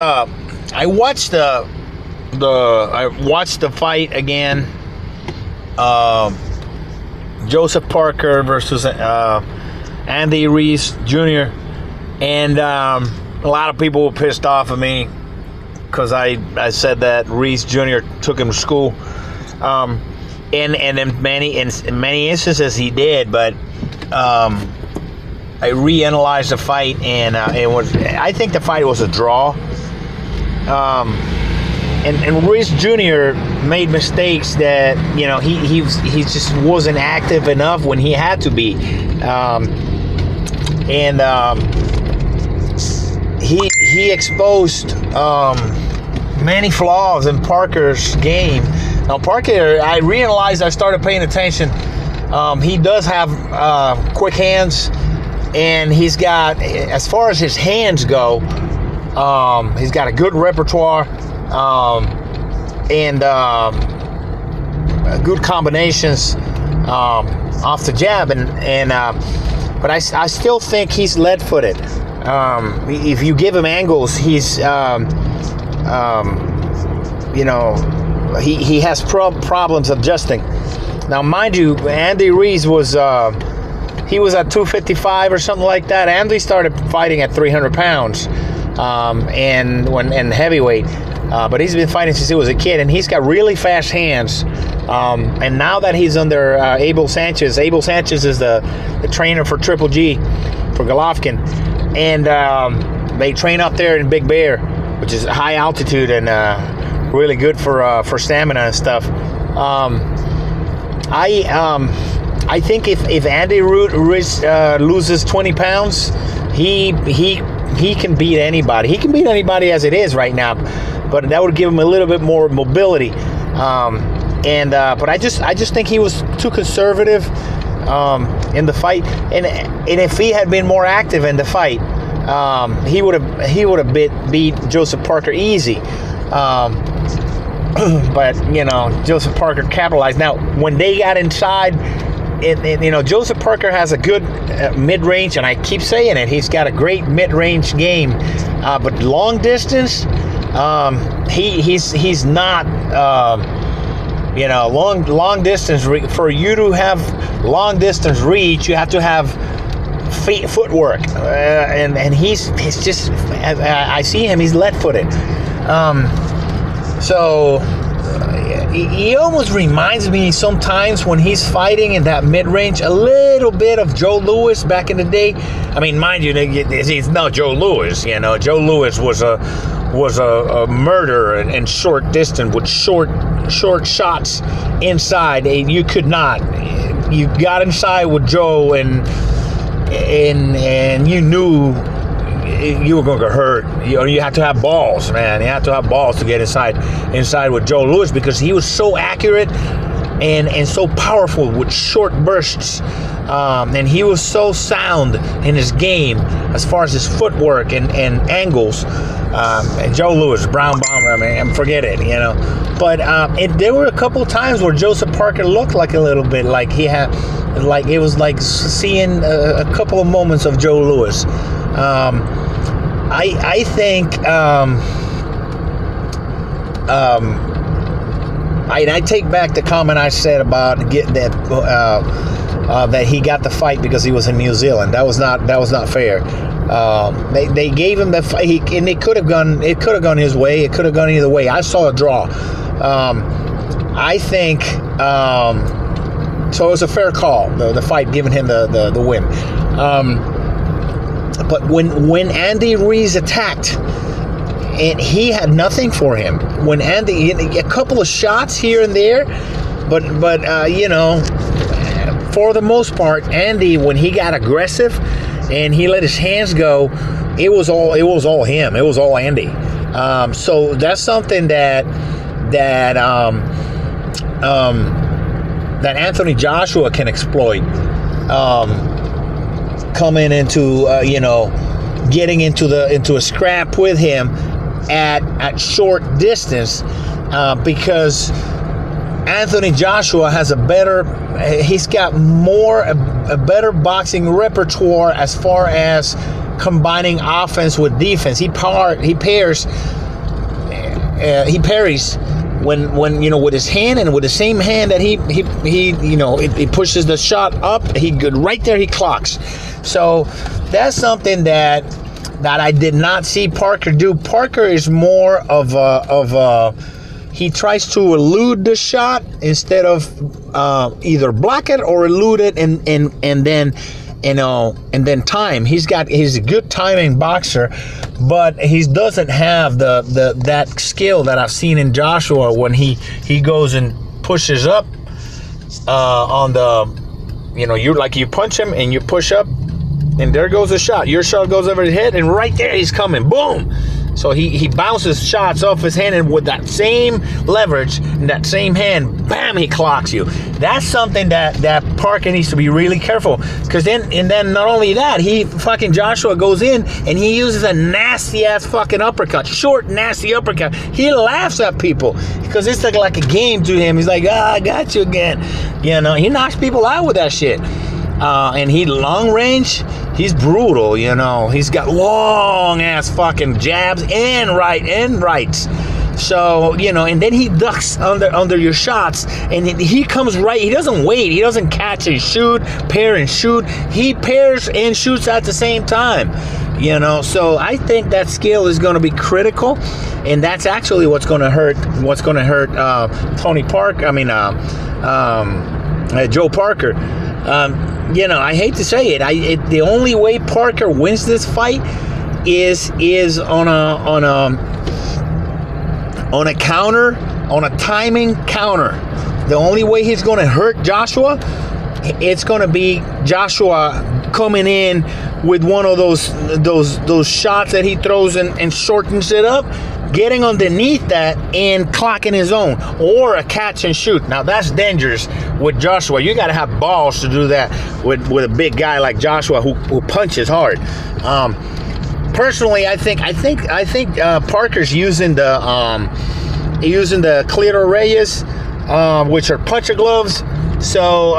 I watched the fight again. Uh, Joseph Parker versus Andy Ruiz Jr. And a lot of people were pissed off at me because I said that Ruiz Jr. took him to school. And in many instances he did, but I reanalyzed the fight, and I think the fight was a draw. And Ruiz Jr. made mistakes that he just wasn't active enough when he had to be, and he exposed many flaws in Parker's game. Now Parker, I realized, I started paying attention. He does have quick hands, and he's got, as far as his hands go, he's got a good repertoire, and good combinations off the jab, but I still think he's lead-footed. If you give him angles, he's he has problems adjusting. Now, mind you, Andy Ruiz was he was at 255 or something like that. Andy started fighting at 300 pounds. And heavyweight, but he's been fighting since he was a kid, and he's got really fast hands. And now that he's under Abel Sanchez is the trainer for Triple G, for Golovkin, and they train up there in Big Bear, which is high altitude and really good for stamina and stuff. I think if Andy Ruiz loses 20 pounds, he can beat anybody. He can beat anybody as it is right now, but that would give him a little bit more mobility. But I just think he was too conservative in the fight. And if he had been more active in the fight, he would have beat Joseph Parker easy. But Joseph Parker capitalized. Now, when they got inside, Joseph Parker has a good mid-range, and I keep saying it. He's got a great mid-range game, but long distance, he's not. Long distance. For you to have long distance reach, you have to have footwork, and he's just. I see him. He's lead-footed. He almost reminds me sometimes, when he's fighting in that mid-range, a little bit of Joe Louis back in the day. I mean, mind you, he's not Joe Louis. Joe Louis was a murderer and short distance with short shots inside. You could not. You got inside with Joe, and you knew you were going to get hurt. You have to have balls, man. You have to have balls to get inside with Joe Louis, because he was so accurate and so powerful with short bursts, and he was so sound in his game as far as his footwork and angles. Joe Louis, Brown Bomber, I mean, forget it, But there were a couple times where Joseph Parker looked like a little bit like he had, like it was like seeing a couple of moments of Joe Louis. I think I take back the comment I said about getting that he got the fight because he was in New Zealand. That was not fair. They gave him the fight, and it could have gone his way. It could have gone either way. I saw a draw. I think so. It was a fair call. The fight giving him the win. But when Andy Ruiz attacked, and he had nothing for him. When Andy, a couple of shots here and there, but for the most part, Andy, when he got aggressive and he let his hands go, it was all him. It was all Andy. So that's something that Anthony Joshua can exploit. Coming into getting into a scrap with him at short distance, because Anthony Joshua has a better boxing repertoire as far as combining offense with defense. He parries when you know, with his hand, and with the same hand that he you know, he pushes the shot up, right there he clocks. So that's something that I did not see Parker do. Parker is more of a he tries to elude the shot instead of either block it or elude it and then, you know, and then time. He's a good timing boxer, but he doesn't have that skill that I've seen in Joshua when he goes and pushes up on the, you know, you punch him and you push up and there goes the shot. Your shot goes over his head and right there he's coming. Boom! So he bounces shots off his hand, and with that same leverage and that same hand, bam, he clocks you. That's something that Parker needs to be really careful, because then not only that, Joshua goes in and he uses a nasty ass fucking uppercut, short nasty uppercut. He laughs at people because it's like a game to him. He's like, I got you again. You know, he knocks people out with that shit. And he long range, he's brutal, you know. He's got long ass fucking jabs and rights. So, you know, and then he ducks under your shots, and he comes right. He doesn't wait. He doesn't catch and shoot, pair and shoot. He pairs and shoots at the same time. You know, so I think that skill is going to be critical, and that's actually what's going to hurt Joe Parker. You know, I hate to say it. The only way Parker wins this fight is on a counter, on a timing counter. The only way he's going to hurt Joshua, it's going to be Joshua coming in with one of those shots that he throws and shortens it up, getting underneath that and clocking his own, or a catch and shoot. Now that's dangerous with Joshua. You got to have balls to do that with a big guy like Joshua who punches hard. Personally, I think Parker's using the Clear Reyes, which are puncher gloves. So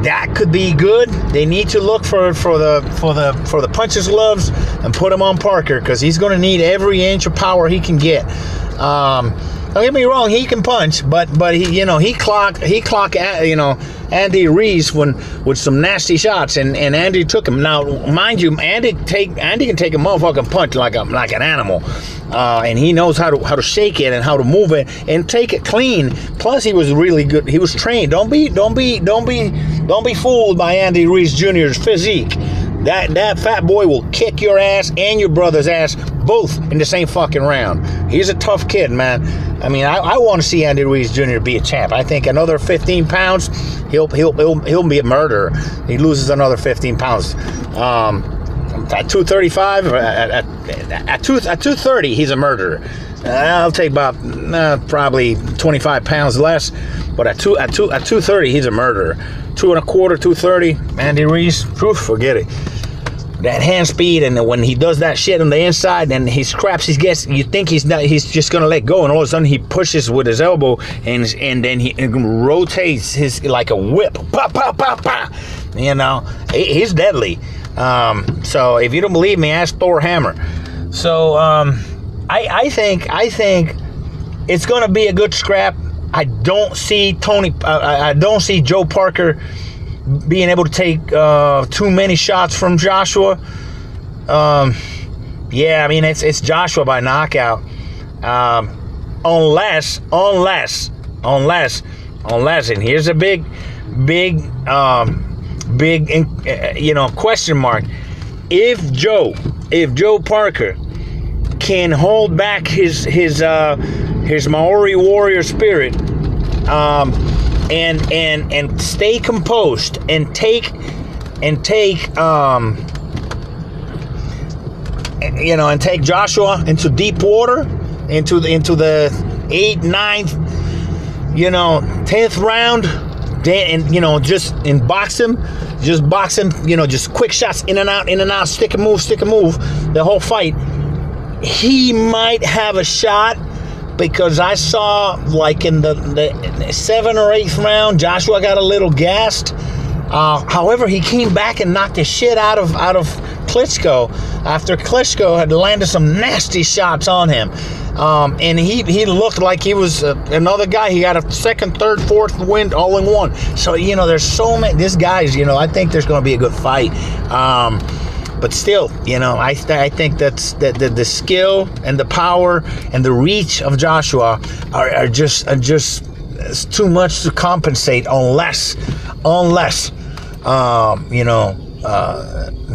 that could be good. They need to look for the puncher's gloves and put them on Parker, because he's going to need every inch of power he can get. Don't get me wrong, he can punch, but he clocked Andy Ruiz with some nasty shots, and Andy took him. Now, mind you, Andy can take a motherfucking punch like an animal, and he knows how to shake it and how to move it and take it clean. Plus, he was really good. He was trained. Don't be fooled by Andy Ruiz Jr.'s physique. That fat boy will kick your ass and your brother's ass both in the same fucking round. He's a tough kid, man. I mean, I want to see Andy Ruiz Jr. be a champ. I think another 15 pounds, he'll be a murderer. He loses another 15 pounds. At 235, at 230, he's a murderer. I'll take about probably 25 pounds less, but at 230, he's a murderer. 225, 230, Andy Ruiz, forget it. That hand speed, and when he does that shit on the inside, and he scraps his guess, you think he's just gonna let go, and all of a sudden he pushes with his elbow, and then he rotates his like a whip, pa pa pa pa. You know, he's deadly. So if you don't believe me, ask Thor Hammer. So I think it's gonna be a good scrap. I don't see Joe Parker being able to take too many shots from Joshua. Yeah, I mean, it's Joshua by knockout. Unless, and here's a big, question mark. If Joe Parker can hold back his Maori warrior spirit, and stay composed and take Joshua into deep water, into the 8th, 9th, 10th round, and just box him, just quick shots in and out, stick and move, the whole fight. He might have a shot, because I saw, like, in the 7th or 8th round, Joshua got a little gassed. However, he came back and knocked the shit out of Klitschko after Klitschko had landed some nasty shots on him. And he looked like he was another guy. He got a second, third, fourth win all in one. So, there's so many. This guy's, I think there's going to be a good fight. But still, I think that's the skill and the power and the reach of Joshua are just it's too much to compensate unless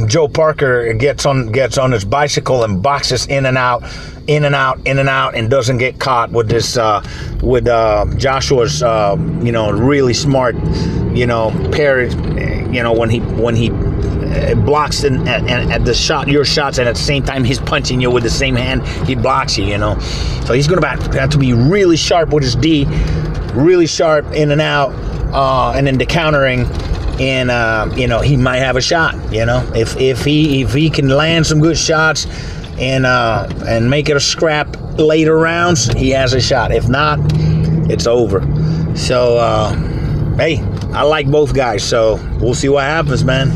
Joe Parker gets on his bicycle and boxes in and out, and doesn't get caught with this with Joshua's really smart parry, when he blocks at the shot your shots, and at the same time he's punching you with the same hand he blocks you. So he's gonna have to be really sharp with his D, really sharp in and out, and then the countering. And he might have a shot. If he can land some good shots and make it a scrap later rounds, he has a shot. If not, it's over. So hey, I like both guys. So we'll see what happens, man.